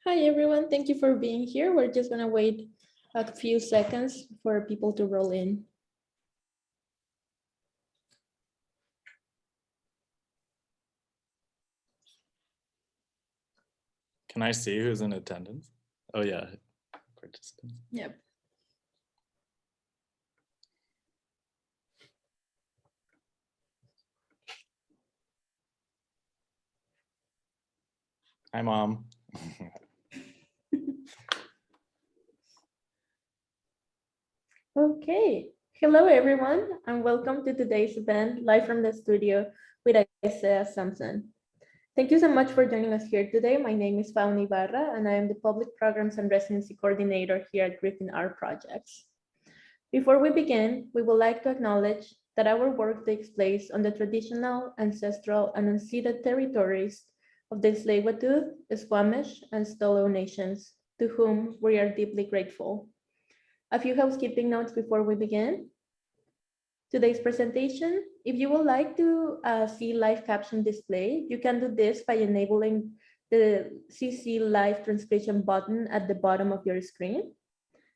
Hi everyone, thank you for being here. We're just gonna wait a few seconds for people to roll in. Can I see who's in attendance? Oh yeah, participants. Yep. Hi, Mom. Okay. Hello everyone, and welcome to today's event live from the studio with Isaiah Somsen. Thank you so much for joining us here today. My name is Fauni Barra, and I am the Public Programs and Residency Coordinator here at Griffin Art Projects. Before we begin, we would like to acknowledge that our work takes place on the traditional, ancestral, and unceded territories of the Tsleil-Waututh, Squamish, and Stolo nations, to whom we are deeply grateful. A few housekeeping notes before we begin. Today's presentation, if you would like to see live caption display, you can do this by enabling the CC live transcription button at the bottom of your screen.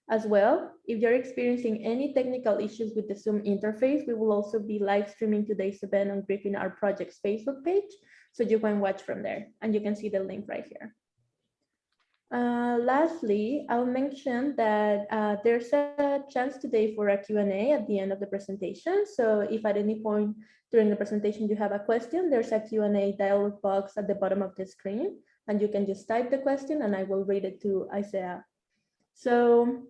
As well, if you're experiencing any technical issues with the Zoom interface, we will also be live streaming today's event on Griffin Art Project's Facebook page, so you can watch from there, and you can see the link right here. Lastly, I'll mention that there's a chance today for a Q&A at the end of the presentation. So if at any point during the presentation you have a question, there's a Q&A dialog box at the bottom of the screen, and you can just type the question and I will read it to Isaiah. So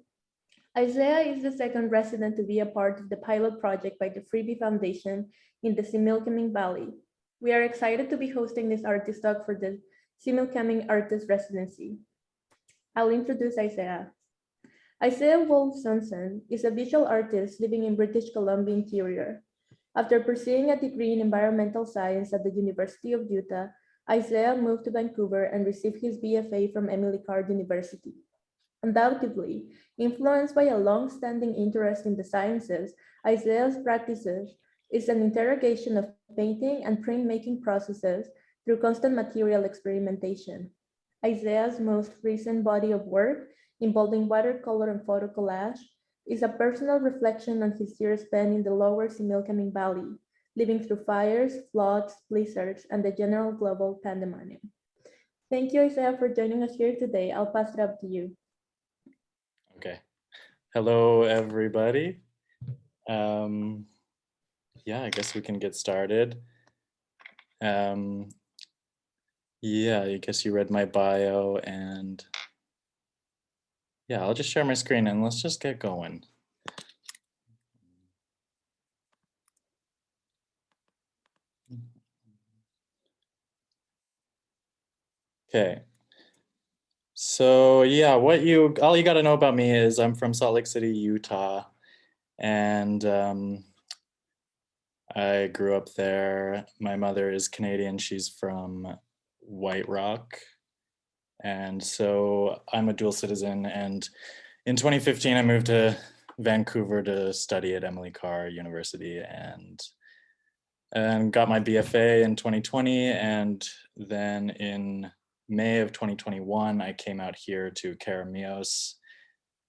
Isaiah is the second resident to be a part of the pilot project by the Freebie Foundation in the Similkameen Valley. We are excited to be hosting this artist talk for the Similkameen Artist Residency. I'll introduce Isaiah. Isaiah Wolf Somsen is a visual artist living in British Columbia Interior. After pursuing a degree in environmental science at the University of Utah, Isaiah moved to Vancouver and received his BFA from Emily Carr University. Undoubtedly, influenced by a long-standing interest in the sciences, Isaiah's practices is an interrogation of painting and printmaking processes through constant material experimentation. Isaiah's most recent body of work, involving watercolor and photo-collage, is a personal reflection on his years spent in the Lower Similkameen Valley, living through fires, floods, blizzards, and the general global pandemonium. Thank you, Isaiah, for joining us here today. I'll pass it up to you. Okay. Hello, everybody. Yeah, I guess we can get started. Yeah, I guess you read my bio, and yeah, I'll just share my screen and let's just get going. Okay. So yeah, all you got to know about me is I'm from Salt Lake City, Utah, and I grew up there. My mother is Canadian. She's from White Rock. And so I'm a dual citizen. And in 2015, I moved to Vancouver to study at Emily Carr University and got my BFA in 2020. And then in May of 2021, I came out here to Caramias,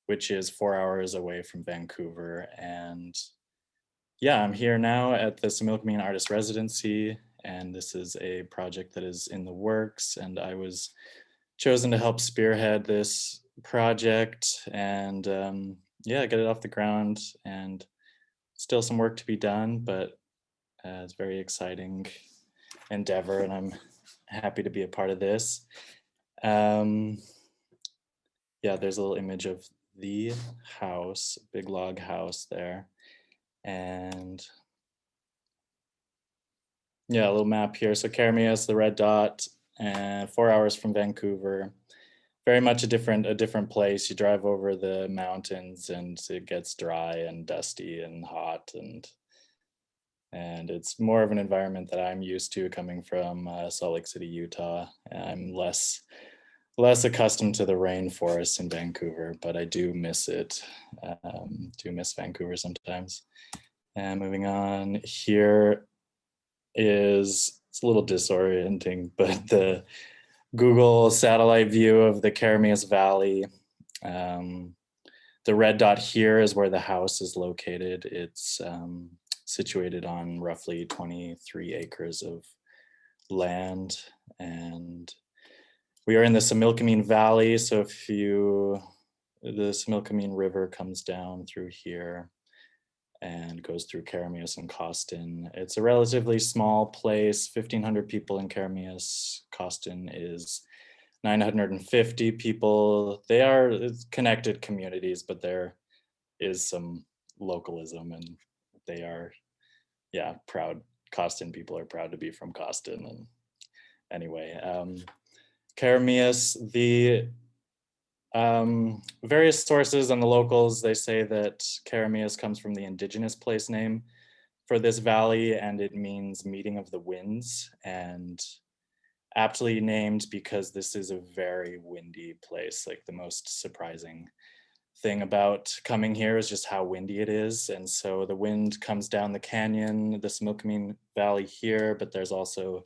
which is 4 hours away from Vancouver. And yeah, I'm here now at the Similkameen Artist Residency, and this is a project that is in the works, and I was chosen to help spearhead this project and yeah, get it off the ground, and still some work to be done, but it's a very exciting endeavor, and I'm happy to be a part of this. Yeah, there's a little image of the house, big log house there. And yeah, a little map here. So Caramias, the red dot, 4 hours from Vancouver. Very much a different place. You drive over the mountains and it gets dry and dusty and hot, and it's more of an environment that I'm used to coming from Salt Lake City, Utah. I'm less accustomed to the rainforest in Vancouver, but I do miss it. Do miss Vancouver sometimes. And moving on, here it's a little disorienting, but Google satellite view of the Caramias Valley. The red dot here is where the house is located. It's situated on roughly 23 acres of land, and we are in the Similkameen Valley. So the Similkameen River comes down through here and goes through Caramias and Costin. It's a relatively small place, 1,500 people in Caramias. Costin is 950 people. They are connected communities, but there is some localism, and they are, yeah, proud. Costin people are proud to be from Costin. And anyway, Caramias, the various sources and the locals, they say that Caramias comes from the indigenous place name for this valley, and it means meeting of the winds, and aptly named because this is a very windy place. Like, the most surprising thing about coming here is just how windy it is. And so the wind comes down the canyon, the Similkameen Valley here, but there's also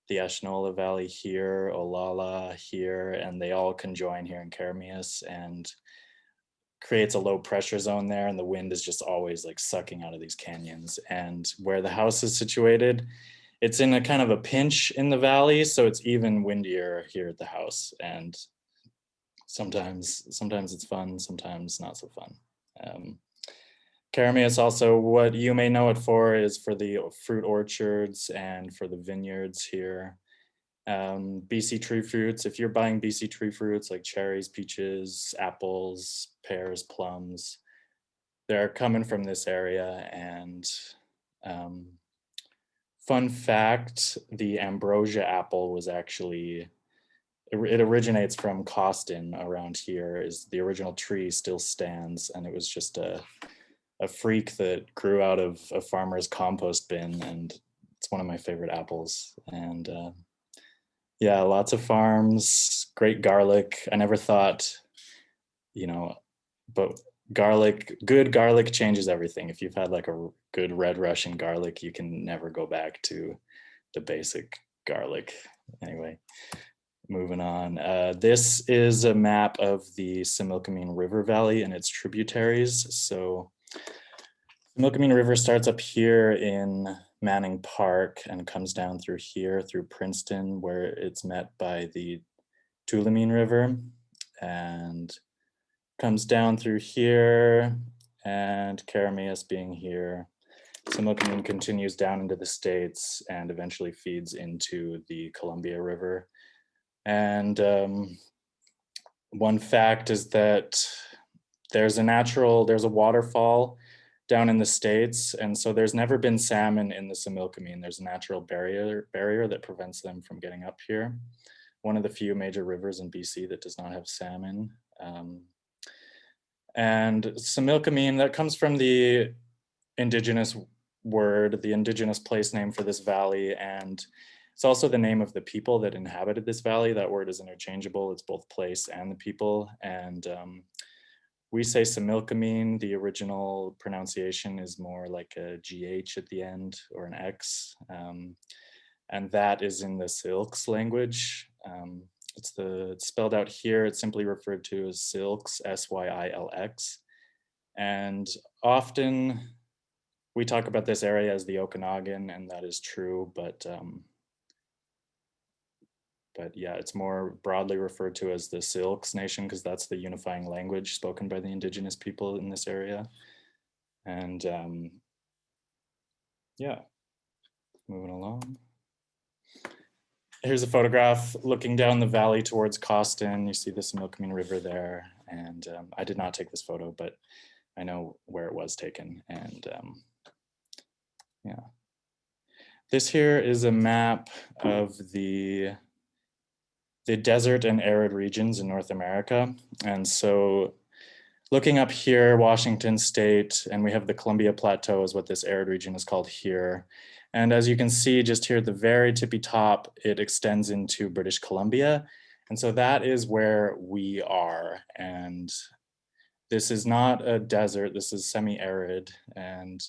the Ashnola Valley here, Olalla here, and they all conjoin here in Caramias and creates a low pressure zone there, and the wind is just always like sucking out of these canyons. And where the house is situated, it's in a kind of a pinch in the valley, so it's even windier here at the house. And sometimes it's fun, sometimes not so fun. Caramias also, what you may know it for is for the fruit orchards and for the vineyards here. BC tree fruits, if you're buying BC tree fruits like cherries, peaches, apples, pears, plums, they're coming from this area. And fun fact, the ambrosia apple was actually, it originates from Costin around here. Is the original tree still stands, and it was just a freak that grew out of a farmer's compost bin, and it's one of my favorite apples. And yeah, lots of farms, great garlic. I never thought, but good garlic changes everything. If you've had like a good red Russian garlic, you can never go back to the basic garlic. Anyway, moving on. This is a map of the Similkameen River Valley and its tributaries. So Similkameen River starts up here in Manning Park and comes down through here, through Princeton, where it's met by the Tulameen River, and comes down through here, and Caramias being here. Similkameen continues down into the States and eventually feeds into the Columbia River. And one fact is that there's a waterfall down in the States, and so there's never been salmon in the Similkameen. There's a natural barrier that prevents them from getting up here. One of the few major rivers in BC that does not have salmon. And Similkameen, that comes from the indigenous word, the indigenous place name for this valley, and it's also the name of the people that inhabited this valley. That word is interchangeable. It's both place and the people. And we say Similkameen. The original pronunciation is more like a GH at the end or an X. And that is in the Syilx language. It's spelled out here. It's simply referred to as Syilx, S-Y-I-L-X. And often we talk about this area as the Okanagan, and that is true, but yeah, it's more broadly referred to as the Syilx Nation because that's the unifying language spoken by the indigenous people in this area. And yeah, moving along. Here's a photograph looking down the valley towards Costin. You see the Similkameen River there. And I did not take this photo, but I know where it was taken. And yeah. This here is a map of the desert and arid regions in North America. And so looking up here, Washington State, and we have the Columbia Plateau is what this arid region is called here. And as you can see, just here at the very tippy top, it extends into British Columbia. And so that is where we are. And this is not a desert, this is semi-arid. And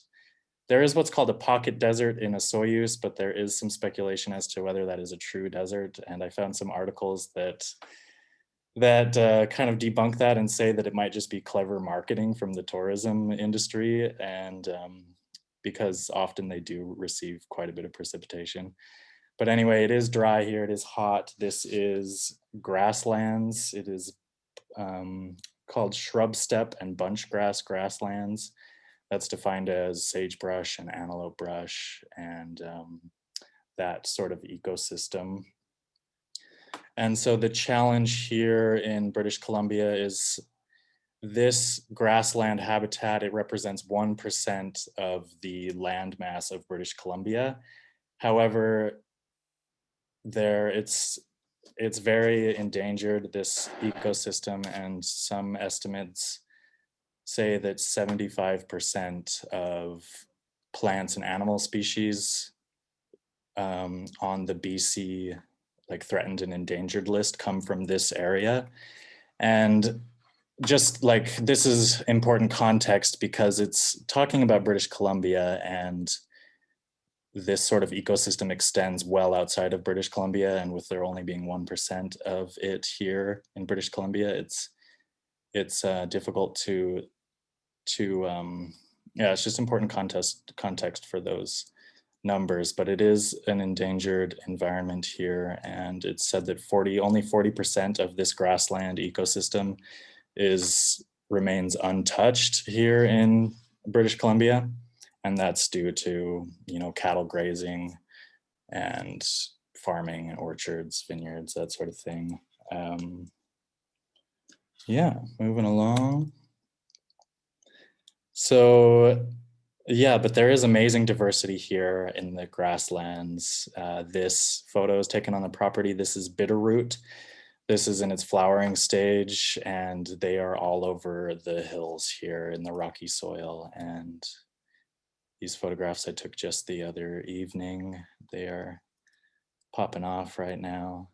there is what's called a pocket desert in a Soyuz, but there is some speculation as to whether that is a true desert. And I found some articles that kind of debunk that and say that it might just be clever marketing from the tourism industry, and because often they do receive quite a bit of precipitation. But anyway, it is dry here, it is hot. This is grasslands. It is called shrub steppe and bunch grass grasslands. That's defined as sagebrush and antelope brush and that sort of ecosystem. And so the challenge here in British Columbia is this grassland habitat. It represents 1% of the land mass of British Columbia. However, it's very endangered, this ecosystem, and some estimates say that 75% of plants and animal species on the BC like threatened and endangered list come from this area. And just like, this is important context because it's talking about British Columbia, and this sort of ecosystem extends well outside of British Columbia, and with there only being 1% of it here in British Columbia, it's difficult to yeah, it's just important context for those numbers. But it is an endangered environment here, and it's said that only 40% of this grassland ecosystem remains untouched here in British Columbia, and that's due to, you know, cattle grazing and farming and orchards, vineyards, that sort of thing. Yeah, moving along. So yeah, but there is amazing diversity here in the grasslands. This photo is taken on the property. This is Bitterroot. This is in its flowering stage, and they are all over the hills here in the rocky soil. And these photographs I took just the other evening. They are popping off right now.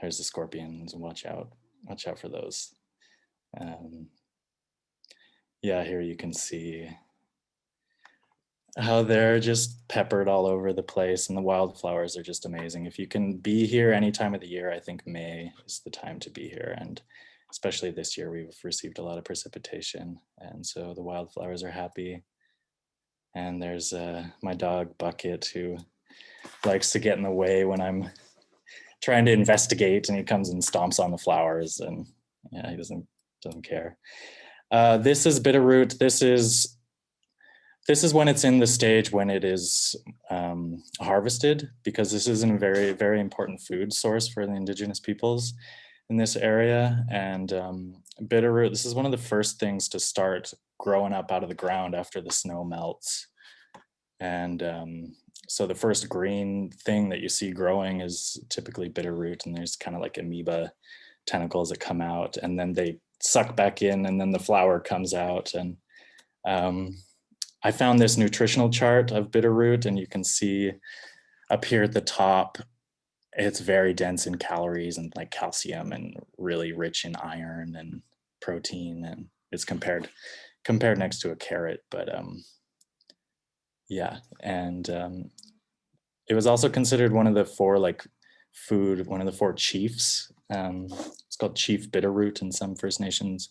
There's the scorpions, and watch out for those. Yeah, here you can see how they're just peppered all over the place, and the wildflowers are just amazing. If you can be here any time of the year, I think May is the time to be here. And especially this year, we've received a lot of precipitation, and so the wildflowers are happy. And there's my dog Bucket, who likes to get in the way when I'm trying to investigate, and he comes and stomps on the flowers, and yeah, he doesn't care. This is Bitterroot. This is when it's in the stage when it is harvested, because this is a very, very important food source for the Indigenous peoples in this area. And Bitterroot, this is one of the first things to start growing up out of the ground after the snow melts. And so the first green thing that you see growing is typically Bitterroot, and there's kind of like amoeba tentacles that come out, and then they suck back in, and then the flower comes out. And I found this nutritional chart of Bitterroot, and you can see up here at the top, it's very dense in calories and like calcium, and really rich in iron and protein, and it's compared next to a carrot. But yeah, and it was also considered one of the four chiefs. It's called Chief Bitterroot in some First Nations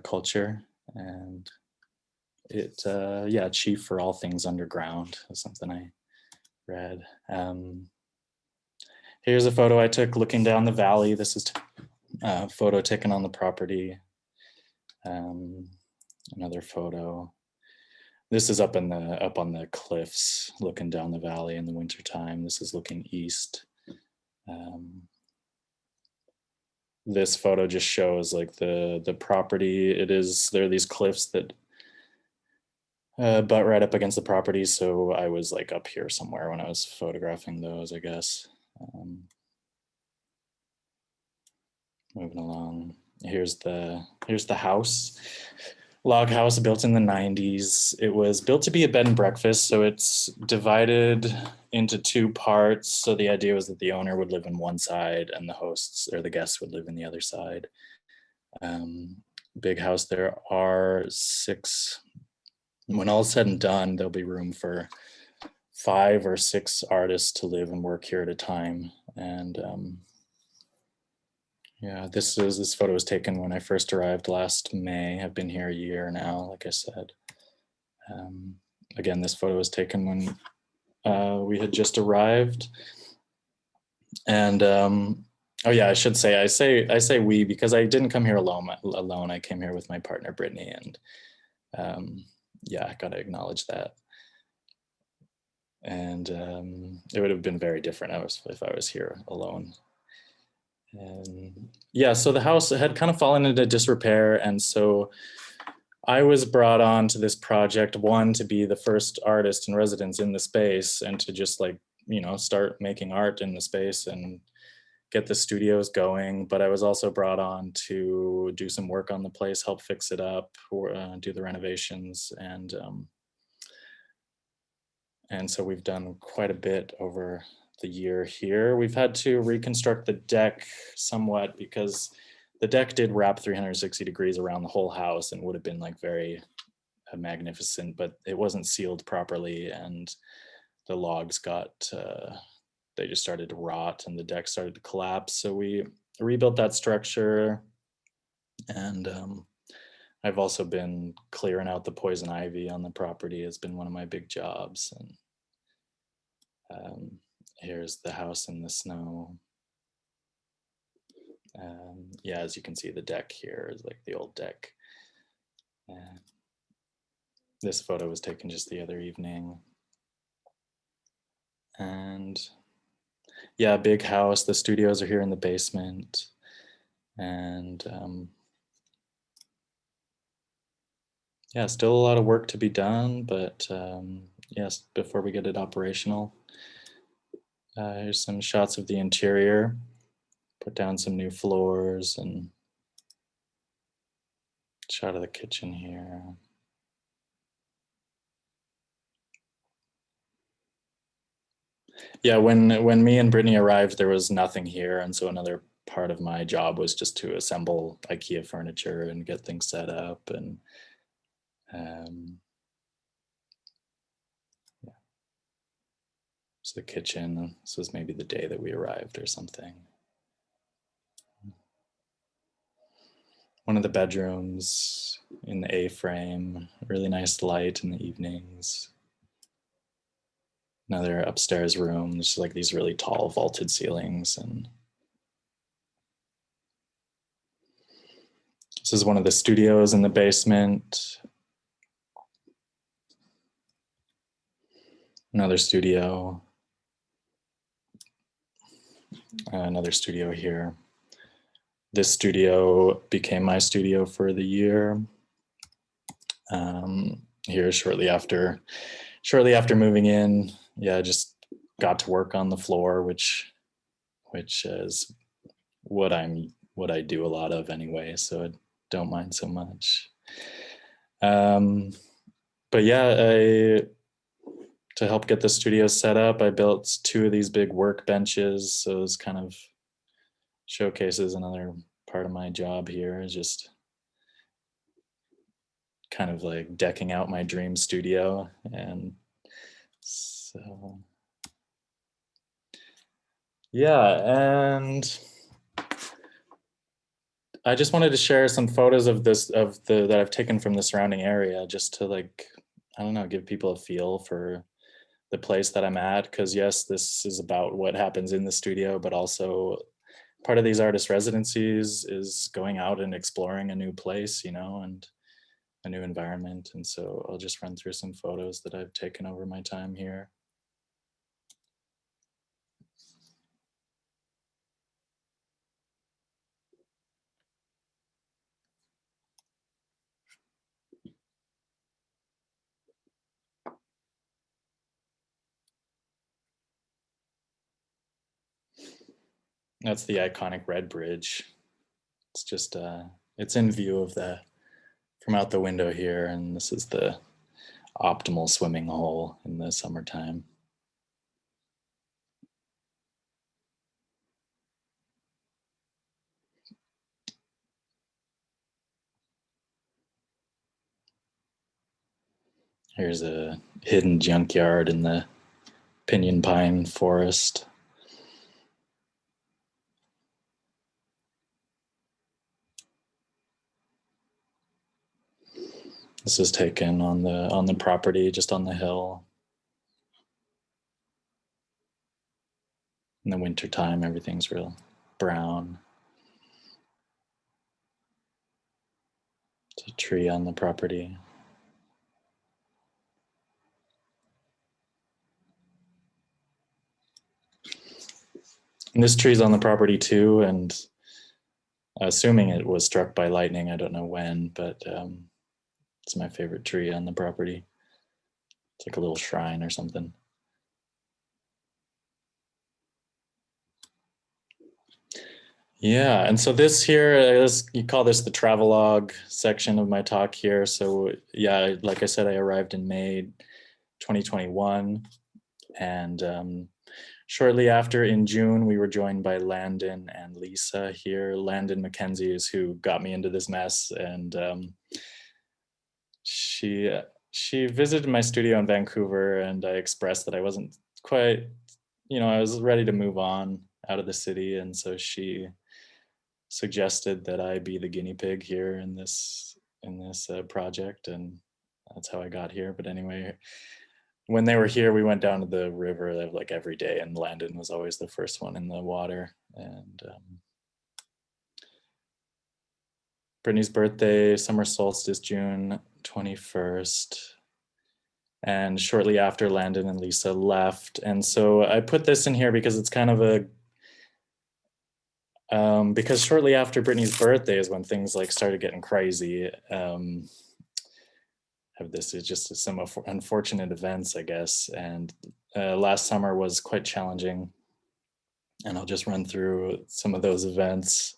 culture, and it yeah, chief for all things underground is something I read. Here's a photo I took looking down the valley. This is a photo taken on the property. Another photo. This is up on the cliffs, looking down the valley in the wintertime. This is looking east. This photo just shows like the property. There are these cliffs that butt right up against the property. So I was like up here somewhere when I was photographing those, I guess. Moving along. Here's the house. Log house built in the 90s. It was built to be a bed and breakfast, so it's divided into two parts. So the idea was that the owner would live in one side and the hosts or the guests would live in the other side. big house. There are 6, when all said and done, there'll be room for 5 or 6 artists to live and work here at a time. And yeah, this photo was taken when I first arrived last May. I've been here a year now, like I said. Again, this photo was taken when we had just arrived. And oh yeah, I should say, I say we because I didn't come here alone. I came here with my partner Brittany, and yeah, I gotta acknowledge that. And it would have been very different if I was here alone. And yeah, so the house had kind of fallen into disrepair, and so I was brought on to this project, one, to be the first artist in residence in the space and to just like, you know, start making art in the space and get the studios going. But I was also brought on to do some work on the place, help fix it up, or do the renovations. And so we've done quite a bit over the year here. We've had to reconstruct the deck somewhat because the deck did wrap 360 degrees around the whole house and would have been like very magnificent, but it wasn't sealed properly, and the logs got they just started to rot and the deck started to collapse. So we rebuilt that structure, and I've also been clearing out the poison ivy on the property. Has been one of my big jobs. And here's the house in the snow. Yeah, as you can see, the deck here is like the old deck. This photo was taken just the other evening. And yeah, big house. The studios are here in the basement. And yeah, still a lot of work to be done, but yes, before we get it operational. Here's some shots of the interior. Put down some new floors and shot of the kitchen here. Yeah, when me and Brittany arrived, there was nothing here, and so another part of my job was just to assemble IKEA furniture and get things set up. And yeah, so the kitchen. This was maybe the day that we arrived or something. One of the bedrooms in the A-frame, really nice light in the evenings. Another upstairs room, there's like these really tall vaulted ceilings. And this is one of the studios in the basement. Another studio. Another studio here. This studio became my studio for the year. Here shortly after moving in, yeah, I just got to work on the floor, which is what I do a lot of anyway, so I don't mind so much. But yeah, to help get the studio set up, I built 2 of these big work benches. So it's kind of showcases another part of my job here, is just kind of like decking out my dream studio. And so yeah, and I just wanted to share some photos of that I've taken from the surrounding area, just to like, I don't know, give people a feel for the place that I'm at. Because yes, this is about what happens in the studio, but also part of these artist residencies is going out and exploring a new place, you know, and a new environment. And so I'll just run through some photos that I've taken over my time here. That's the iconic Red Bridge. It's just, it's in view of from out the window here. And this is the optimal swimming hole in the summertime. Here's a hidden junkyard in the pinyon pine forest. This was taken on the property, just on the hill. In the wintertime, everything's real brown. It's a tree on the property. And this tree's on the property too, and assuming it was struck by lightning, I don't know when, but it's my favorite tree on the property. It's like a little shrine or something. Yeah, and so this here, you call this the travelogue section of my talk here. So yeah, like I said, I arrived in May 2021, and shortly after, in June, we were joined by Landon and Lisa here. Landon McKenzie is who got me into this mess, and she visited my studio in Vancouver, and I expressed that I wasn't quite, I was ready to move on out of the city, and so she suggested that I be the guinea pig here in this project, and that's how I got here. But anyway, when they were here, we went down to the river like every day, and Landon was always the first one in the water. And Brittany's birthday, summer solstice, June 21st. And shortly after, Landon and Lisa left. And so I put this in here because it's kind of because shortly after Brittany's birthday is when things like started getting crazy. This is just some unfortunate events, I guess. And last summer was quite challenging. And I'll just run through some of those events.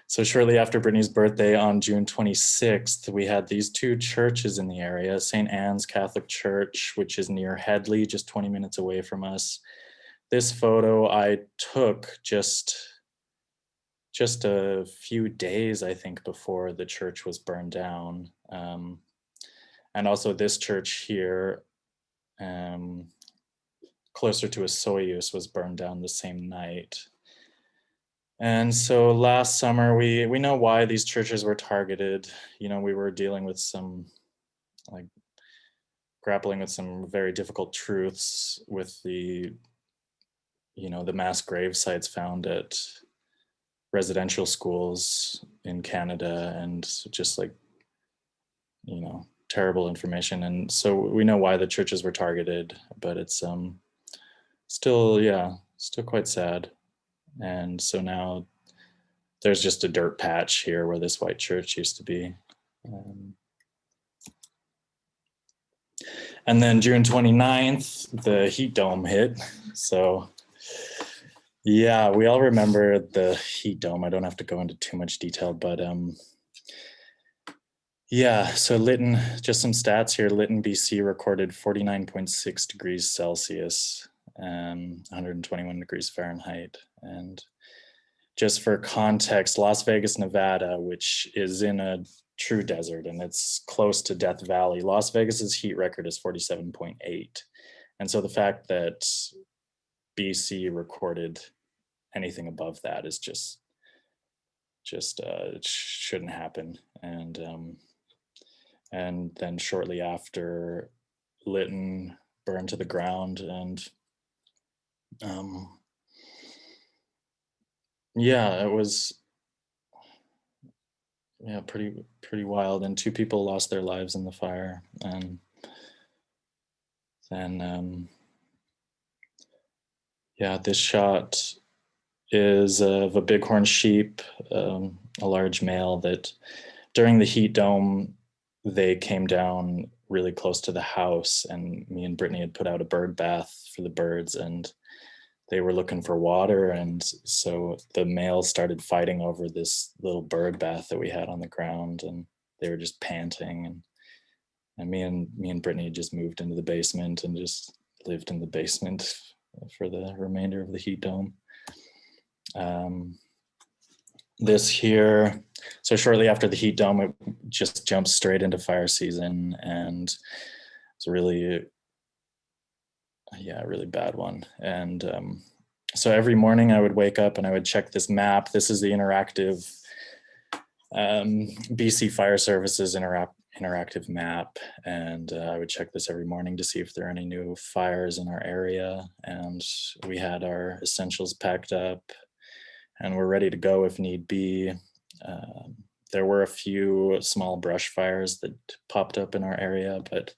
So shortly after Brittany's birthday on June 26th, we had these two churches in the area, St. Anne's Catholic Church, which is near Headley, just 20 minutes away from us. This photo I took just a few days, I think, before the church was burned down. And also this church here, closer to a Soyuz, was burned down the same night. And so last summer, we know why these churches were targeted. We were dealing with grappling with some very difficult truths with the mass grave sites found at residential schools in Canada, and just terrible information. And so we know why the churches were targeted, but it's still quite sad. And so now there's just a dirt patch here where this white church used to be. And then June 29th, the heat dome hit. So yeah, we all remember the heat dome. I don't have to go into too much detail, but yeah, so Lytton, just some stats here. Lytton, BC recorded 49.6 degrees Celsius, 121 degrees Fahrenheit. And just for context, Las Vegas, Nevada, which is in a true desert and it's close to Death Valley, Las Vegas's heat record is 47.8. And so the fact that BC recorded anything above that is just it shouldn't happen. And then shortly after, Lytton burned to the ground, and yeah, it was pretty wild, and 2 people lost their lives in the fire. And then yeah, this shot is of a bighorn sheep, a large male that during the heat dome, they came down really close to the house, and me and Brittany had put out a bird bath for the birds, and they were looking for water. And so the males started fighting over this little bird bath that we had on the ground, and they were just panting. And me and Brittany just moved into the basement and just lived in the basement for the remainder of the heat dome. This here, so shortly after the heat dome, it just jumps straight into fire season. And it's really, yeah, a really bad one. And so every morning I would wake up and I would check this map. This is the interactive BC Fire Services interactive map, and I would check this every morning to see if there are any new fires in our area. And we had our essentials packed up and we're ready to go if need be. There were a few small brush fires that popped up in our area, but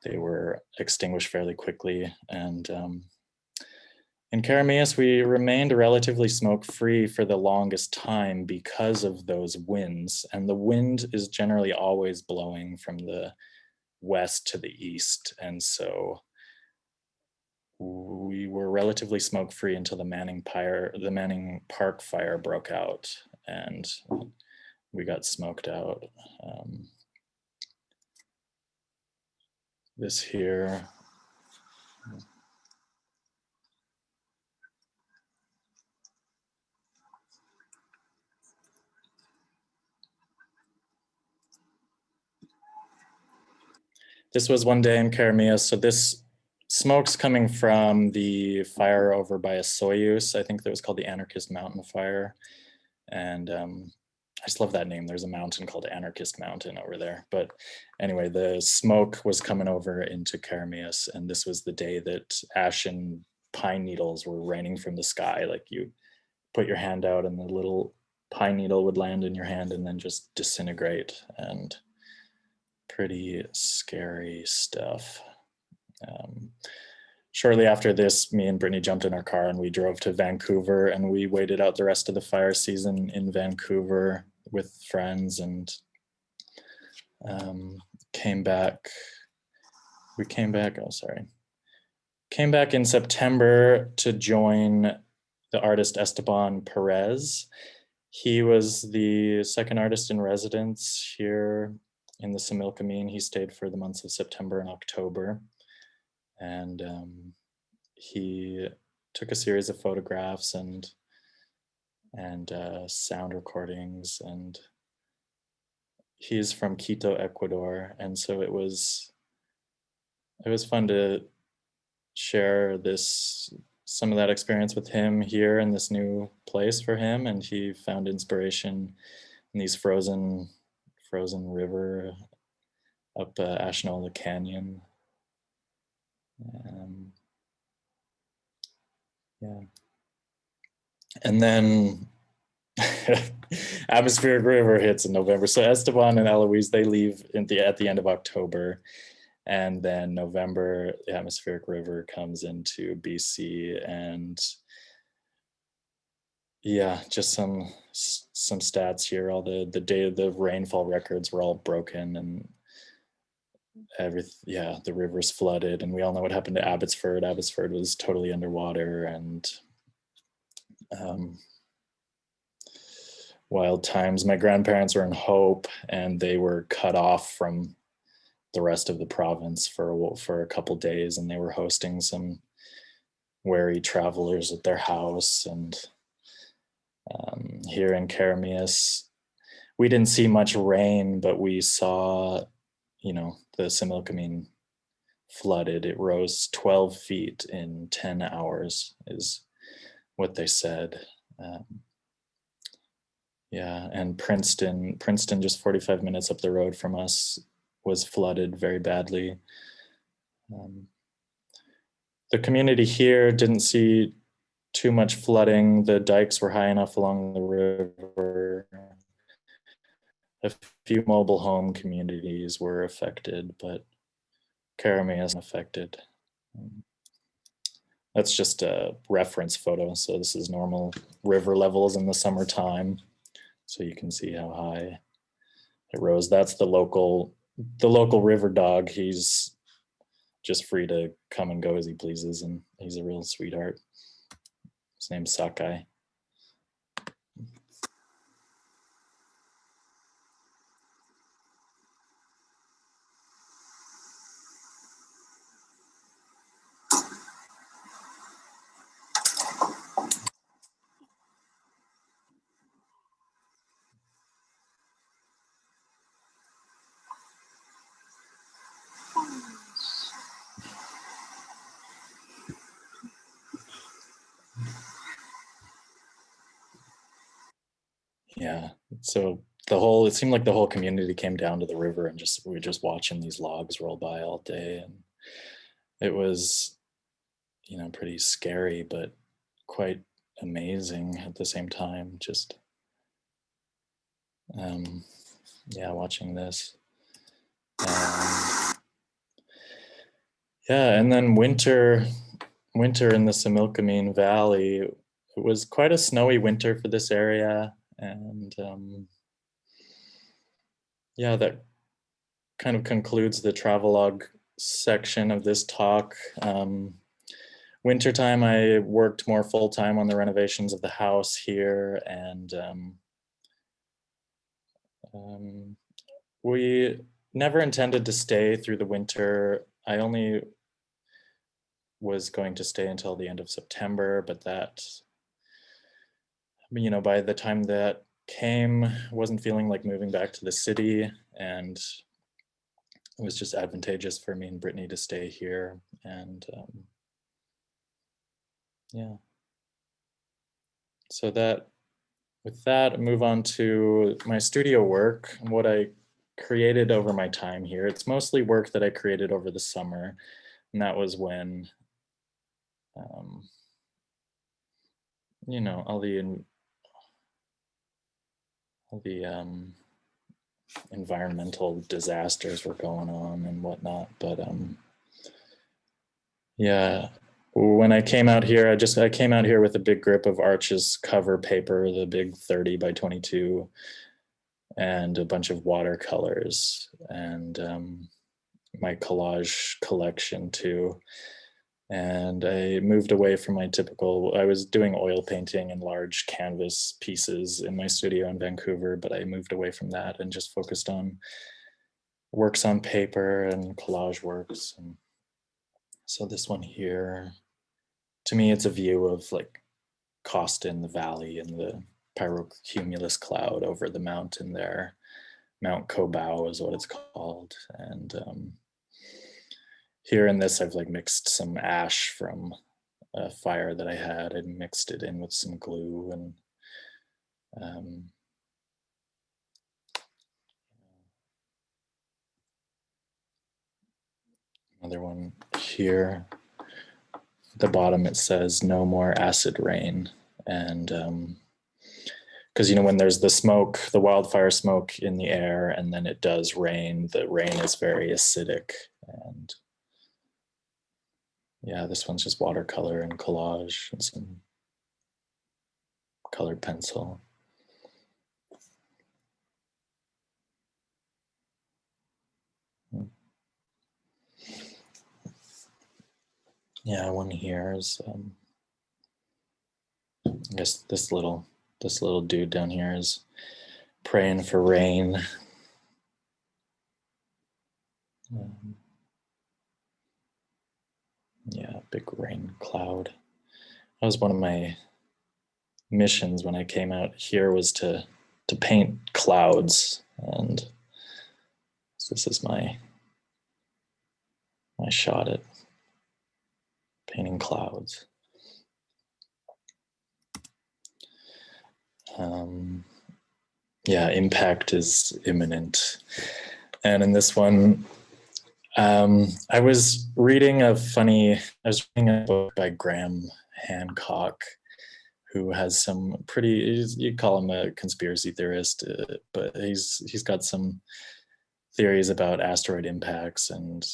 they were extinguished fairly quickly. And in Caramias, we remained relatively smoke-free for the longest time because of those winds. And the wind is generally always blowing from the west to the east. And so we were relatively smoke-free until the Manning Park fire broke out, and we got smoked out. This here. This was one day in Caramias. So this smoke's coming from the fire over by a Soyuz. I think that was called the Anarchist Mountain Fire. And I just love that name. There's a mountain called Anarchist Mountain over there. But anyway, the smoke was coming over into Caramias, and this was the day that ashen pine needles were raining from the sky. Like, you put your hand out and the little pine needle would land in your hand and then just disintegrate. And pretty scary stuff. Shortly after this, me and Brittany jumped in our car and we drove to Vancouver, and we waited out the rest of the fire season in Vancouver with friends, and came back in September to join the artist Esteban Perez. He was the second artist in residence here in the Similkameen. He stayed for the months of September and October. And he took a series of photographs and sound recordings, and he's from Quito, Ecuador. And so it was fun to share some of that experience with him here in this new place for him. And he found inspiration in these frozen river up Ashenola Canyon. Yeah. And then Atmospheric River hits in November. So Esteban and Eloise, they leave at the end of October. And then November, the Atmospheric River comes into BC, and yeah, just some stats here. All the rainfall records were all broken, and the river's flooded, and we all know what happened to Abbotsford. Abbotsford was totally underwater, and wild times. My grandparents were in Hope, and they were cut off from the rest of the province for a couple days, and they were hosting some wary travelers at their house. And here in Caramias, we didn't see much rain, but we saw, the Similkameen flooded. It rose 12 feet in 10 hours is what they said. Yeah, and Princeton, just 45 minutes up the road from us, was flooded very badly. The community here didn't see too much flooding. The dikes were high enough along the river. A few mobile home communities were affected, but Caramias wasn't affected. That's just a reference photo. So this is normal river levels in the summertime. So you can see how high it rose. That's the local river dog. He's just free to come and go as he pleases, and he's a real sweetheart. His name's Sakai. yeah, so it seemed like the whole community came down to the river and we were just watching these logs roll by all day. And it was, pretty scary, but quite amazing at the same time. Just, yeah, watching this. And, yeah, and then winter in the Similkameen Valley. It was quite a snowy winter for this area, and yeah, that kind of concludes the travelogue section of this talk. Wintertime, I worked more full-time on the renovations of the house here, and we never intended to stay through the winter. I only was going to stay until the end of September, but that, by the time that came, wasn't feeling like moving back to the city, and it was just advantageous for me and Brittany to stay here. And yeah, so with that, I move on to my studio work and what I created over my time here. It's mostly work that I created over the summer, and that was when all the environmental disasters were going on and whatnot. But yeah, when I came out here, I came out here with a big grip of Arch's cover paper, the big 30 by 22, and a bunch of watercolors, and my collage collection too. And I moved away from I was doing oil painting and large canvas pieces in my studio in Vancouver, but I moved away from that and just focused on works on paper and collage works. And so this one here, to me, it's a view of like Costin, the valley, and the pyrocumulus cloud over the mountain there. Mount Kobau is what it's called. And here in this, I've like mixed some ash from a fire that I had and mixed it in with some glue, and another one here. At the bottom it says no more acid rain. And because when there's the wildfire smoke in the air, and then it does rain, the rain is very acidic. And yeah, this one's just watercolor and collage and some colored pencil. Yeah, one here is I guess this little dude down here is praying for rain. Yeah, big rain cloud. That was one of my missions when I came out here, was to paint clouds, and this is my shot at painting clouds. Yeah, impact is imminent. And in this one, I was reading a book by Graham Hancock, who has some you call him a conspiracy theorist, but he's got some theories about asteroid impacts and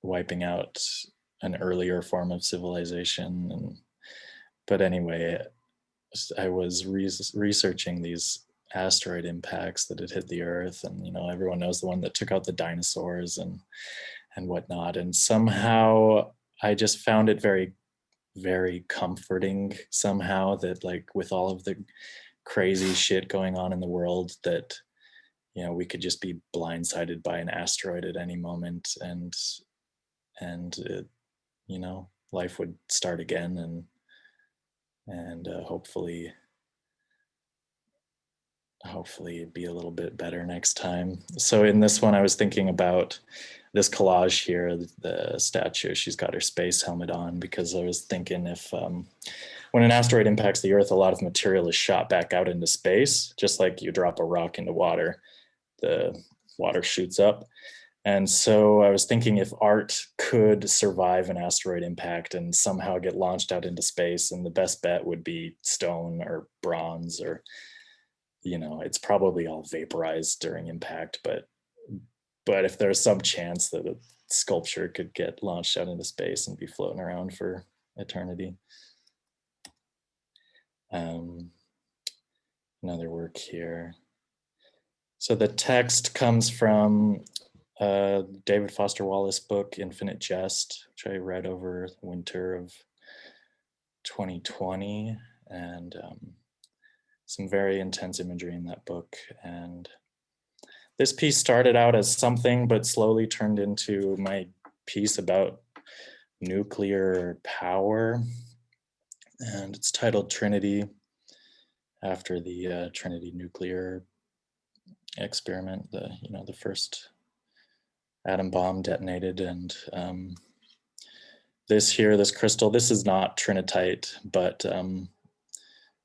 wiping out an earlier form of civilization. But anyway, I was researching these asteroid impacts that had hit the Earth, and everyone knows the one that took out the dinosaurs and whatnot. And somehow I just found it very, very comforting somehow that, like, with all of the crazy shit going on in the world, that we could just be blindsided by an asteroid at any moment, and life would start again, and hopefully hopefully be a little bit better next time. So in this one, I was thinking about this collage here, the statue, she's got her space helmet on, because I was thinking if when an asteroid impacts the Earth, a lot of material is shot back out into space, just like you drop a rock into water, the water shoots up. And so I was thinking if art could survive an asteroid impact and somehow get launched out into space, and the best bet would be stone or bronze, or, you know, it's probably all vaporized during impact, but if there's some chance that a sculpture could get launched out into space and be floating around for eternity. Another work here. So the text comes from David Foster Wallace book, Infinite Jest, which I read over the winter of 2020, and some very intense imagery in that book. And this piece started out as something, but slowly turned into my piece about nuclear power. And it's titled Trinity, after the Trinity nuclear experiment, the first atom bomb detonated. And this crystal, this is not trinitite, but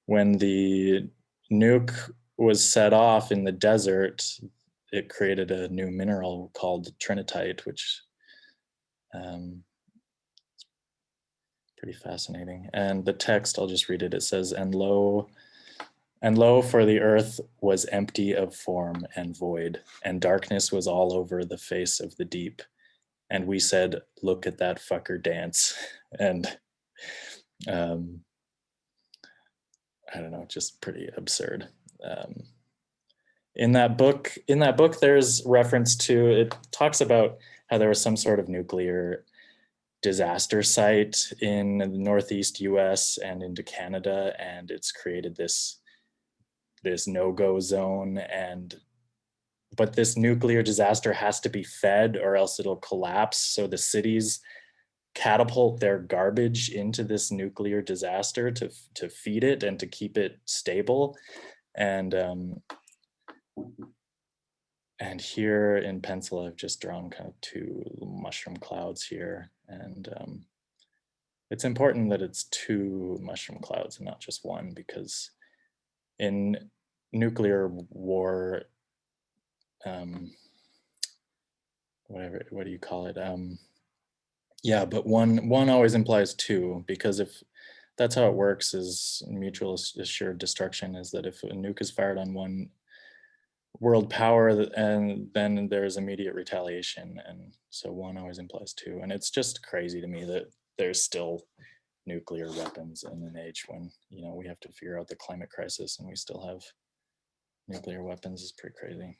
when the nuke was set off in the desert, it created a new mineral called trinitite, which pretty fascinating. And the text, I'll just read it. It says, and lo, for the earth was empty of form and void, and darkness was all over the face of the deep. And we said, look at that fucker dance. And I don't know, just pretty absurd. In that book, there's reference to, it talks about how there was some sort of nuclear disaster site in the Northeast US and into Canada, and it's created this no-go zone. But this nuclear disaster has to be fed or else it'll collapse. So the cities catapult their garbage into this nuclear disaster to feed it and to keep it stable. And here in pencil, I've just drawn kind of two mushroom clouds here. And it's important that it's two mushroom clouds and not just one, because in nuclear war, what do you call it? Yeah, but one always implies two, because if that's how it works, is mutual assured destruction, is that if a nuke is fired on one world power, and then there's immediate retaliation, and so one always implies two. And it's just crazy to me that there's still nuclear weapons in an age when, you know, we have to figure out the climate crisis and we still have nuclear weapons. Is pretty crazy.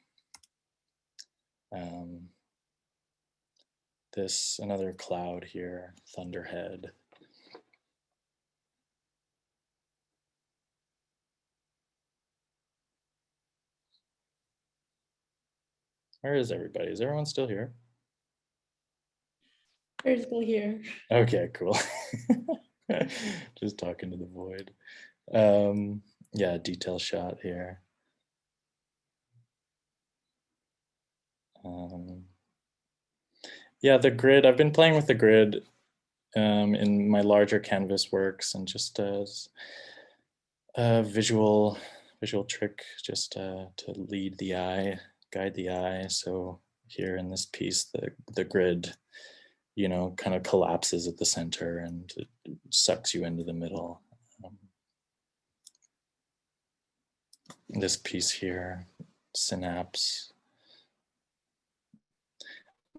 This, another cloud here, Thunderhead. Where is everybody? Is everyone still here? We're still here. Okay, cool. Just talking to the void. Yeah, detail shot here. Yeah, the grid, I've been playing with the grid in my larger canvas works, and just as a visual trick, just to lead the eye, guide the eye. So here in this piece, the grid, you know, kind of collapses at the center and it sucks you into the middle. This piece here, synapse.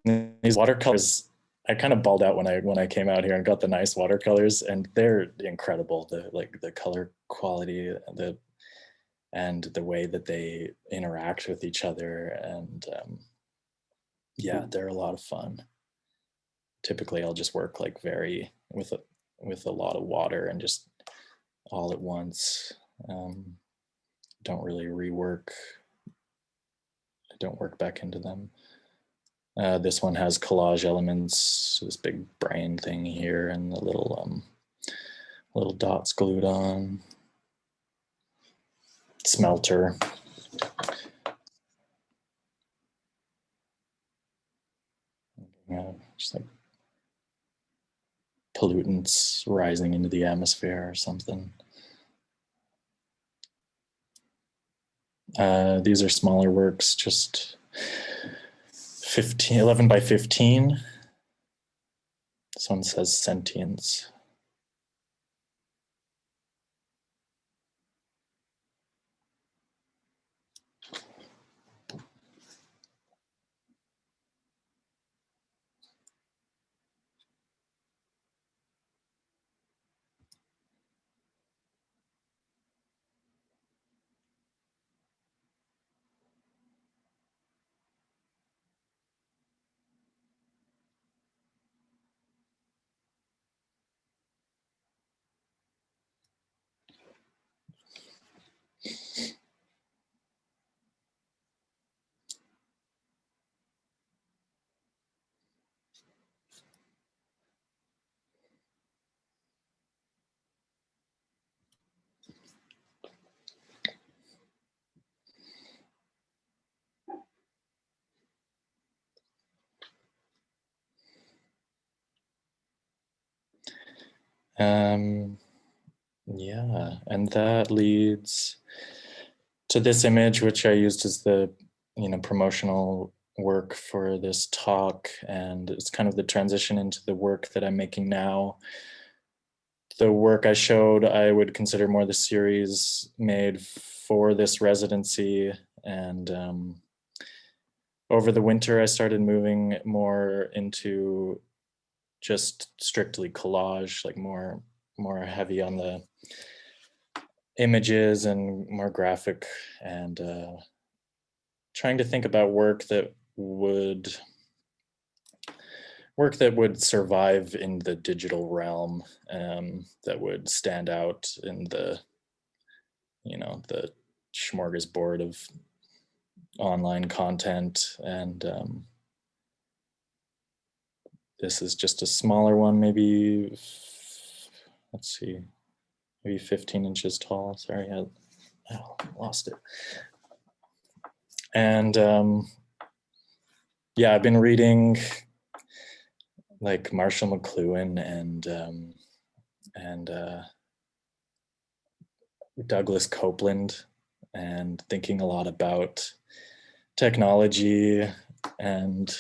These watercolors, I kind of balled out when I came out here and got the nice watercolors, and they're incredible. The color quality, and the way that they interact with each other, and yeah, they're a lot of fun. Typically, I'll just work like with a lot of water and just all at once. Don't really rework. I don't work back into them. This one has collage elements, this big brain thing here, and the little dots glued on. Smelter. just like pollutants rising into the atmosphere or something. These are smaller works, just 11 by 15. This one says sentience. Yeah, and that leads to this image, which I used as the promotional work for this talk, and it's kind of the transition into the work that I'm making now. The work I showed, I would consider more the series made for this residency, and over the winter I started moving more into just strictly collage, like more heavy on the images and more graphic, and trying to think about work that would survive in the digital realm, that would stand out in the the smorgasbord of online content. And this is just a smaller one, maybe, let's see, maybe 15 inches tall. Sorry, I lost it. And yeah, I've been reading like Marshall McLuhan and Douglas Copeland, and thinking a lot about technology and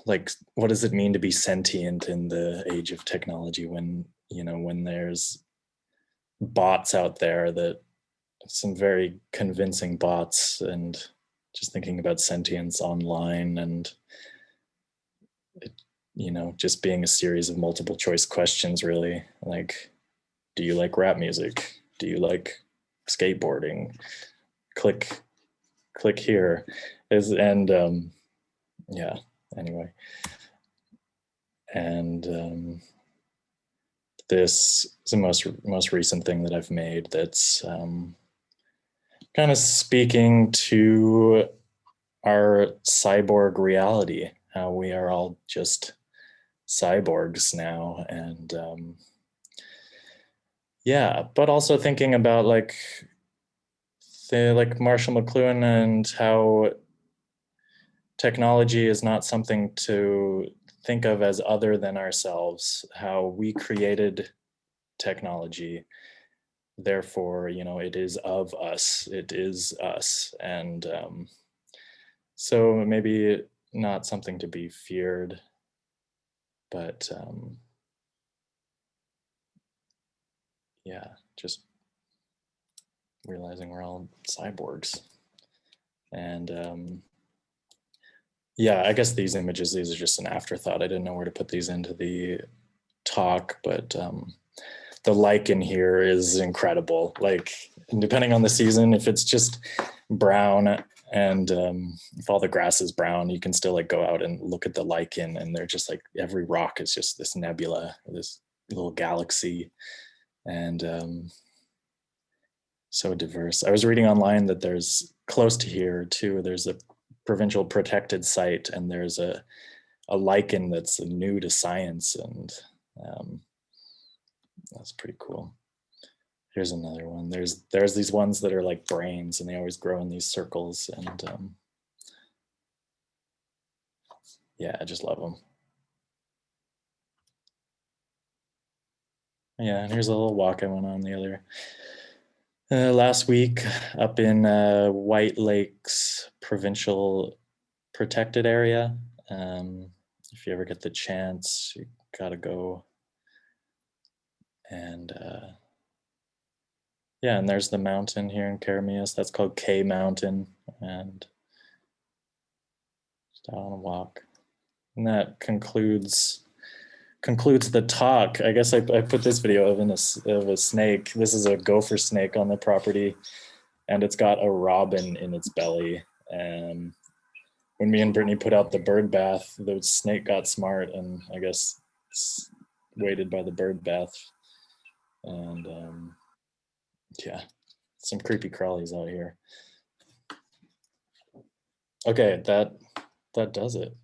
like, what does it mean to be sentient in the age of technology, when when there's bots out there, that some very convincing bots, and just thinking about sentience online, and it, just being a series of multiple choice questions, really. Like, do you like rap music? Do you like skateboarding? Click here. Yeah, anyway. And this is the most recent thing that I've made that's kind of speaking to our cyborg reality, how we are all just cyborgs now. And yeah, but also thinking about like Marshall McLuhan, and how technology is not something to think of as other than ourselves, how we created technology, therefore it is of us, it is us. And so maybe not something to be feared, but yeah, just realizing we're all cyborgs. And yeah, I guess these are just an afterthought. I didn't know where to put these into the talk, but the lichen here is incredible. Like, depending on the season, if it's just brown, and if all the grass is brown, you can still like go out and look at the lichen, and they're just like, every rock is just this nebula, this little galaxy, and so diverse. I was reading online that there's, close to here too, there's a provincial protected site, and there's a lichen that's new to science, and that's pretty cool. Here's another one. There's these ones that are like brains, and they always grow in these circles. And yeah, I just love them. Yeah, and here's a little walk I went on the other last week up in White Lakes Provincial Protected Area. If you ever get the chance, you gotta go. And yeah, and there's the mountain here in Caramias. That's called K Mountain, and just out on a walk. And that concludes the talk. I guess I put this video of a snake. This is a gopher snake on the property, and it's got a robin in its belly. And when me and Brittany put out the bird bath, the snake got smart and I guess waited by the bird bath. And yeah, some creepy crawlies out here. Okay, that does it.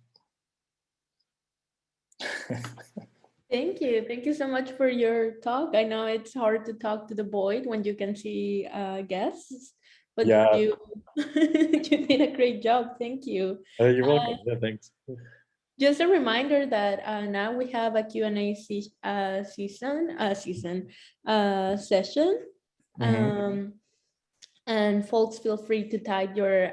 Thank you. Thank you so much for your talk. I know it's hard to talk to the void when you can see guests, but Yeah, you you did a great job. Thank you. you're welcome. Yeah, thanks. Just a reminder that now we have a Q&A session. Mm-hmm. And folks, feel free to type your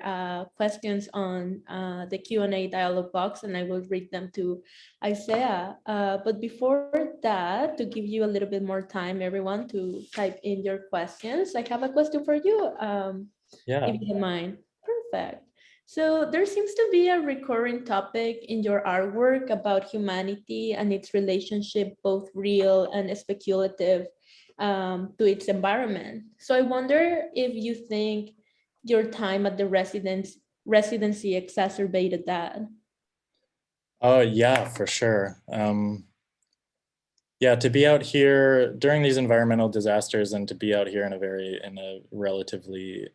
questions on the Q&A dialog box, and I will read them to Isaiah. But before that, to give you a little bit more time, everyone, to type in your questions, I have a question for you, Yeah. if you don't mind. Perfect. So there seems to be a recurring topic in your artwork about humanity and its relationship, both real and speculative, to its environment. So I wonder if you think your time at the residency exacerbated that. Oh yeah, for sure. Yeah, to be out here during these environmental disasters and to be out here in a relatively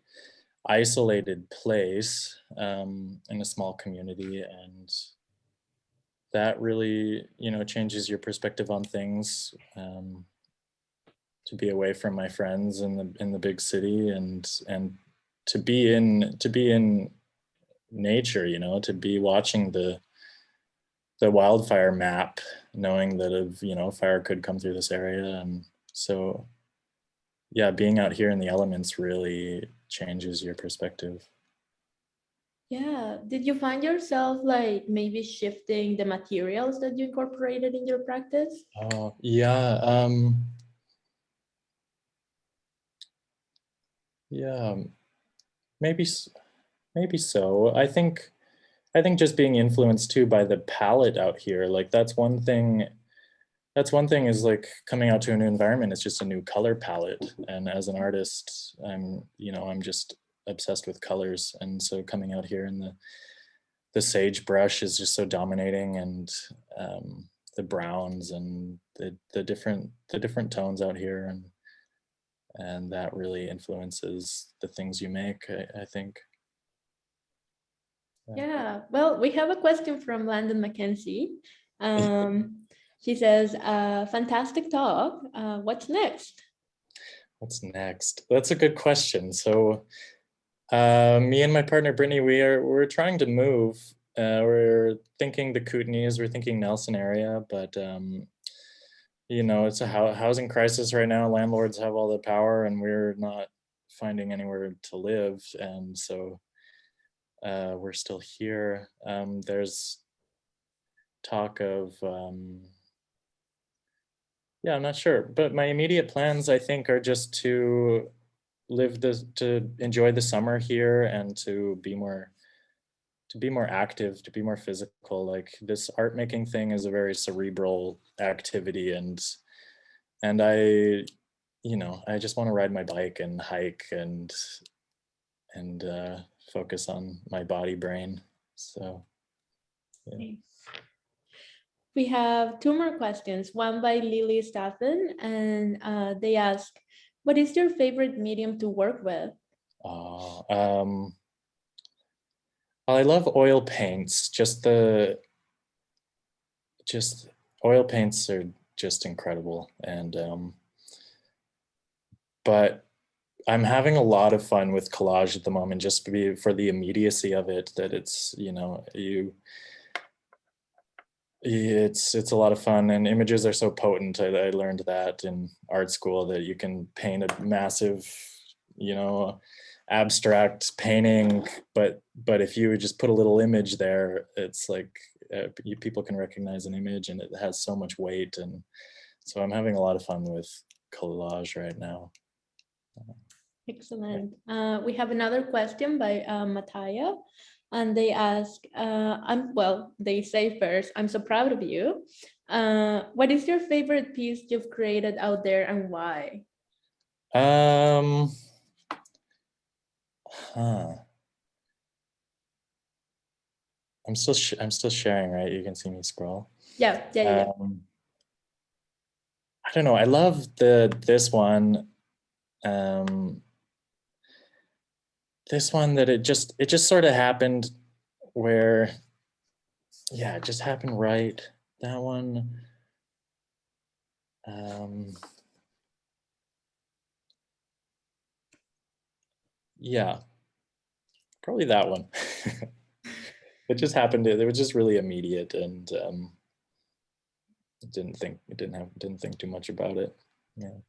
isolated place, in a small community, and that really, changes your perspective on things. To be away from my friends in the big city, and to be in nature, to be watching the wildfire map, knowing that fire could come through this area. And so yeah, being out here in the elements really changes your perspective. Yeah. Did you find yourself like maybe shifting the materials that you incorporated in your practice? Oh yeah, yeah, maybe maybe so. I think just being influenced too by the palette out here, like that's one thing is like coming out to a new environment. It's just a new color palette, and as an artist, I'm just obsessed with colors. And so coming out here, and the sage brush is just so dominating, and the browns and the different tones out here, and that really influences the things you make, I think. Yeah, well, we have a question from Landon Mackenzie. She says, fantastic talk. What's next? What's next? That's a good question. So me and my partner Brittany, we're trying to move. We're thinking the Kootenays, we're thinking Nelson area, but it's a housing crisis right now. Landlords have all the power, and we're not finding anywhere to live, and so we're still here. There's talk of yeah, I'm not sure, but my immediate plans, I think, are just to enjoy the summer here, and to be more active, to be more physical. Like, this art making thing is a very cerebral activity, and I just want to ride my bike and hike, and focus on my body brain. So yeah. Thanks. We have two more questions, one by Lily Staffen, and they ask, what is your favorite medium to work with? Oh, well, I love oil paints. Just oil paints are just incredible, and but I'm having a lot of fun with collage at the moment, just for the immediacy of it. That it's, It's a lot of fun, and images are so potent. I learned that in art school, that you can paint a massive, you know, abstract painting, but if you just put a little image there, it's like people can recognize an image, and it has so much weight. And so I'm having a lot of fun with collage right now. Excellent. We have another question by Mataya, and they ask, they say first, I'm so proud of you. What is your favorite piece you've created out there and why? Um, huh. I'm still sharing, right? You can see me scroll. Yeah. I don't know. I love this one. Um, this one that it just sort of happened where, yeah, it just happened right. That one. Yeah, probably that one. It just happened. It was just really immediate, and didn't think too much about it. Yeah.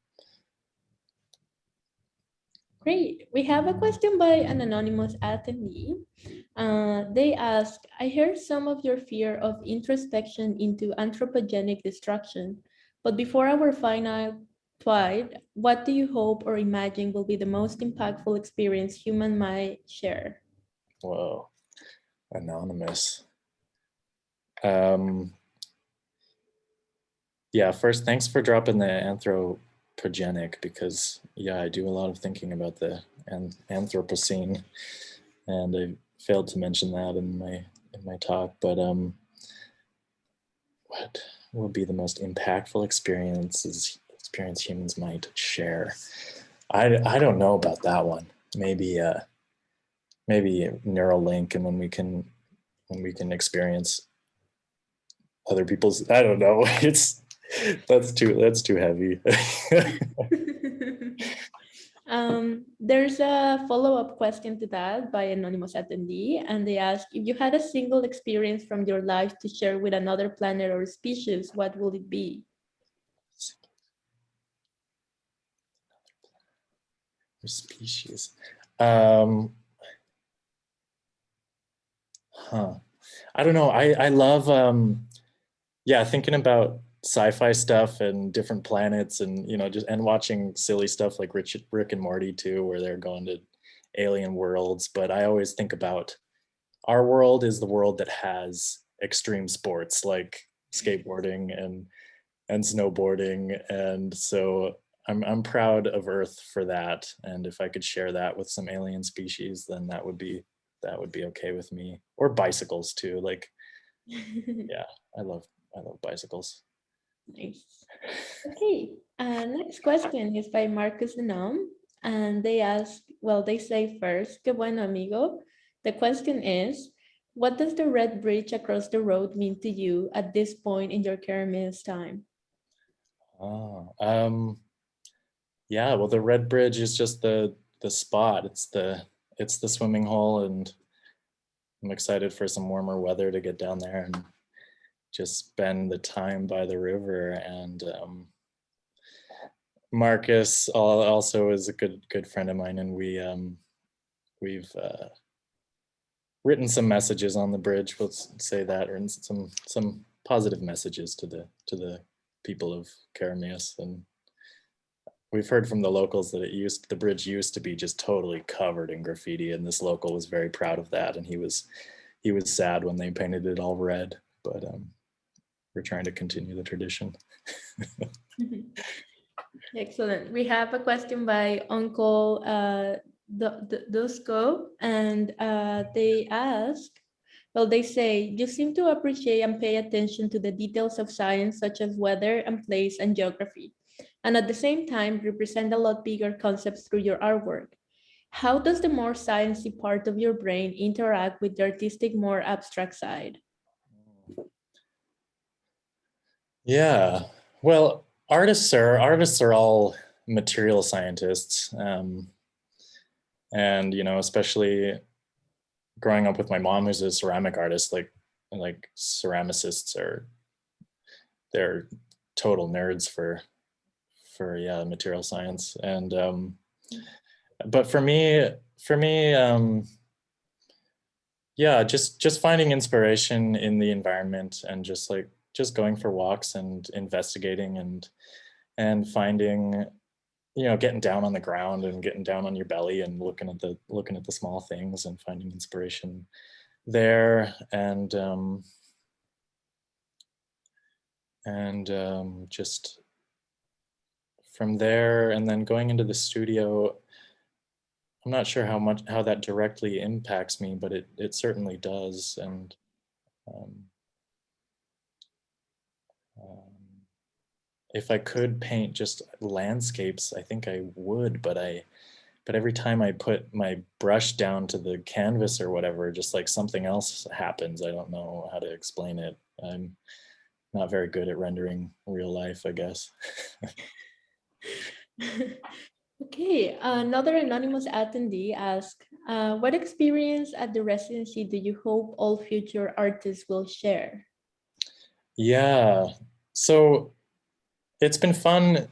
Great. We have a question by an anonymous attendee. They ask, I heard some of your fear of introspection into anthropogenic destruction, but before our final twide, what do you hope or imagine will be the most impactful experience human might share? Whoa, anonymous. Yeah, first, thanks for dropping the anthropogenic, because yeah, I do a lot of thinking about the Anthropocene, and I failed to mention that in my talk. But what will be the most impactful experience humans might share? I don't know about that one. Maybe Neuralink, and when we can experience other people's. I don't know. It's that's too heavy. There's a follow-up question to that by anonymous attendee, and they ask, if you had a single experience from your life to share with another planet or species, what will it be? Species. Huh. I don't know. I love yeah, thinking about sci-fi stuff and different planets, and just watching silly stuff like Rick and Morty too, where they're going to alien worlds. But I always think about our world is the world that has extreme sports like skateboarding and snowboarding, and so I'm proud of Earth for that. And if I could share that with some alien species, then that would be okay with me. Or bicycles too. Like, yeah, I love bicycles. Nice. Okay, next question is by Marcus Denom, and they ask, they say first, que bueno, amigo. The question is, what does the red bridge across the road mean to you at this point in your Caramias time? Oh, yeah. Well, the Red Bridge is just the spot. It's the swimming hole, and I'm excited for some warmer weather to get down there and just spend the time by the river. And Marcus also is a good friend of mine, and we've written some messages on the bridge. Let's say that, or some positive messages to the people of Caramias. And we've heard from the locals that the bridge used to be just totally covered in graffiti, and this local was very proud of that, and he was sad when they painted it all red. But we're trying to continue the tradition. Excellent. We have a question by Uncle Dusko, and they ask, they say, you seem to appreciate and pay attention to the details of science, such as weather and place and geography, and at the same time represent a lot bigger concepts through your artwork. How does the more sciencey part of your brain interact with the artistic, more abstract side? Yeah. Well, artists are all material scientists, and especially growing up with my mom, who's a ceramic artist. Like ceramicists are they're total nerds for yeah, material science. And but for me yeah, just finding inspiration in the environment, and just going for walks and investigating, and finding, you know, getting down on the ground and getting down on your belly and looking at the small things and finding inspiration there. And just from there, and then going into the studio, I'm not sure how that directly impacts me, but it certainly does. And um, um, if I could paint just landscapes, I think I would, but every time I put my brush down to the canvas or whatever, just like something else happens. I don't know how to explain it. I'm not very good at rendering real life, I guess. Okay, another anonymous attendee asked, what experience at the residency do you hope all future artists will share? Yeah, so it's been fun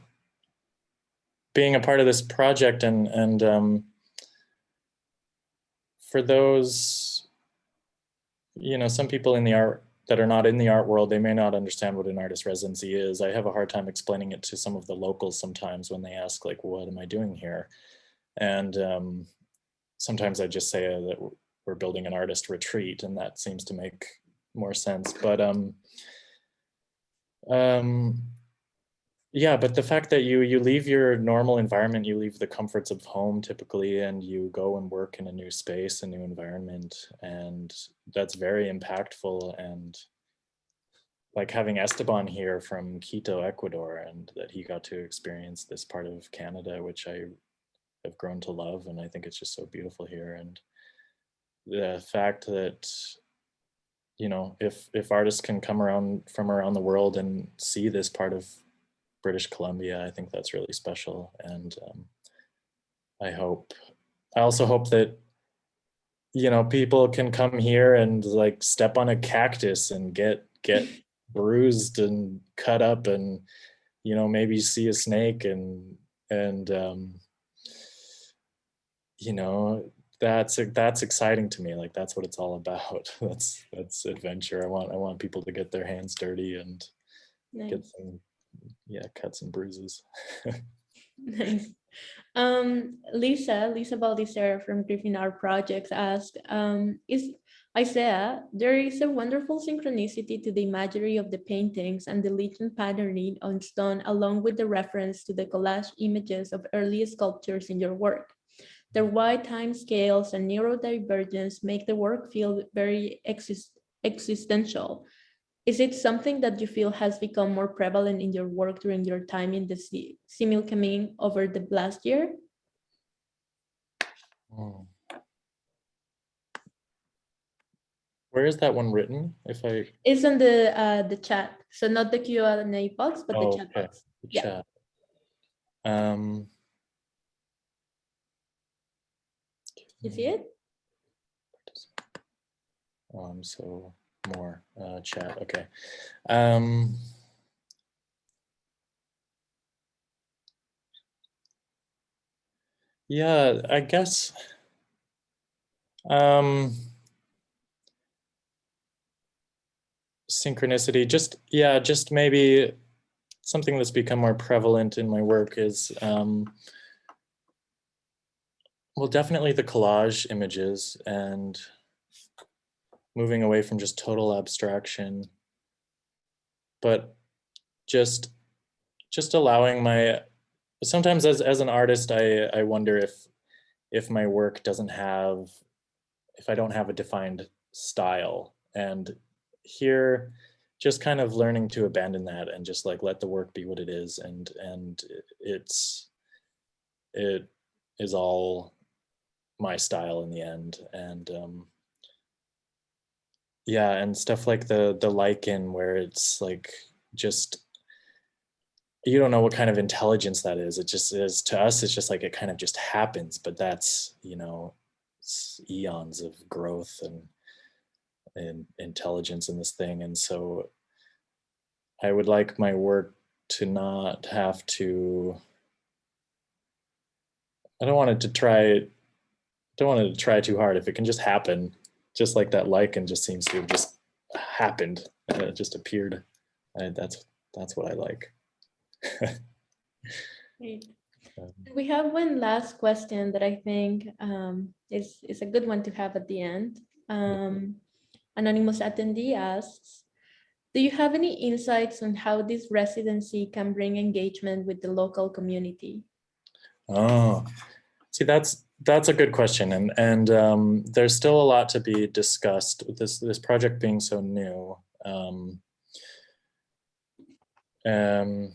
being a part of this project, and for those, you know, some people in the art that are not in the art world, they may not understand what an artist residency is. I have a hard time explaining it to some of the locals sometimes when they ask, like, what am I doing here? And sometimes I just say that we're building an artist retreat, and that seems to make more sense. But um, yeah, but the fact that you leave your normal environment, you leave the comforts of home typically, and you go and work in a new space, a new environment, and that's very impactful. And like having Esteban here from Quito, Ecuador, and that he got to experience this part of Canada, which I have grown to love, and I think it's just so beautiful here. And the fact that, you know, if artists can come around from around the world and see this part of British Columbia, I think that's really special. And I also hope that, you know, people can come here and like step on a cactus and get bruised and cut up, and, you know, maybe see a snake, and you know, that's exciting to me. Like that's what it's all about. That's adventure. I want people to get their hands dirty and get Nice, some, yeah, cuts and bruises. nice. Lisa Baldissera from Griffin Art Projects asked, is Isaiah, there is a wonderful synchronicity to the imagery of the paintings and the legend patterning on stone, along with the reference to the collage images of early sculptures in your work. Their wide time scales and neurodivergence make the work feel very existential. Is it something that you feel has become more prevalent in your work during your time in the Similkameen over the last year? Oh. Where is that one written? If I It's on the chat, so not the Q&A box, but the Oh, chat okay, box. the Yeah, chat. Um, you see it? so more chat. Okay. Um, yeah, I guess. Um, Synchronicity. Just, yeah, just maybe something that's become more prevalent in my work is, well, definitely the collage images, and moving away from just total abstraction, but just allowing my, sometimes as an artist, I wonder if my work doesn't have, if I don't have a defined style. And here, just kind of learning to abandon that and just like let the work be what it is, and it is all my style in the end. And yeah, and stuff like the lichen, where it's like, just, you don't know what kind of intelligence that is. It just is, to us it's just like it kind of just happens, but that's, you know, eons of growth and intelligence in this thing. And so I would like my work to not have to, I don't want it to try, don't want it to try too hard. If it can just happen, just like that lichen just seems to have just happened, it just appeared. That's what I like. Great. We have one last question that I think is a good one to have at the end. Anonymous attendee asks, do you have any insights on how this residency can bring engagement with the local community? Oh, see, that's a good question, and there's still a lot to be discussed with this project being so new. And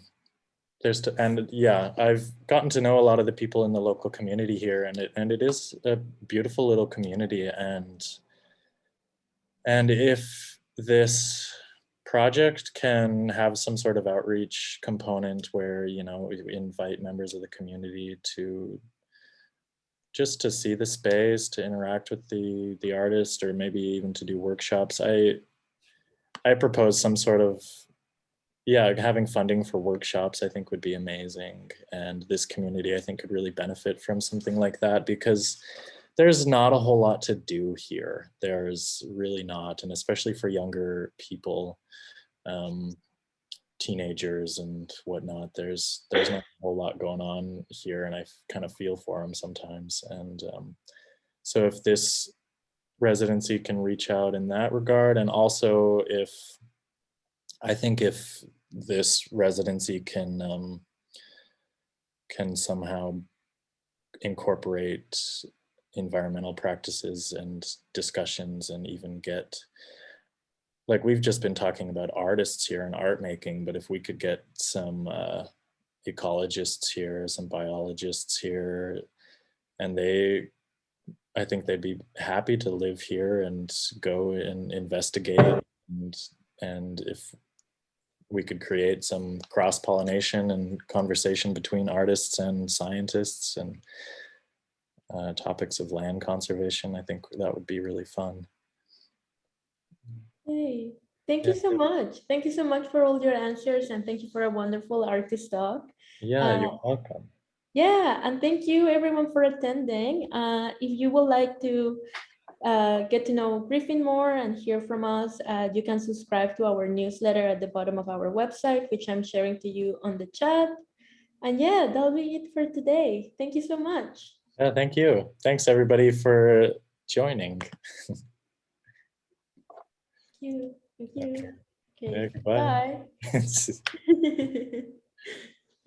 yeah, I've gotten to know a lot of the people in the local community here, and it is a beautiful little community, and if this project can have some sort of outreach component where, you know, we invite members of the community to just to see the space, to interact with the artist, or maybe even to do workshops, I propose some sort of, yeah, having funding for workshops I think would be amazing. And this community I think could really benefit from something like that, because there's not a whole lot to do here. There's really not, and especially for younger people, teenagers and whatnot, there's not a whole lot going on here, and I kind of feel for them sometimes. And so if this residency can reach out in that regard, and also if I think if this residency can somehow incorporate environmental practices and discussions, and even get, like, we've just been talking about artists here and art making, but if we could get some ecologists here, some biologists here, and I think they'd be happy to live here and go and investigate, and if we could create some cross-pollination and conversation between artists and scientists, and topics of land conservation, I think that would be really fun. Hey, thank Yeah. you so much. Thank you so much for all your answers, and thank you for a wonderful artist talk. Yeah, you're welcome. Yeah, and thank you everyone for attending. If you would like to get to know Griffin more and hear from us, you can subscribe to our newsletter at the bottom of our website, which I'm sharing to you on the chat. And yeah, that'll be it for today. Thank you so much. Yeah, thank you. Thanks everybody for joining. Thank you. Thank you. Okay, Okay, bye. bye.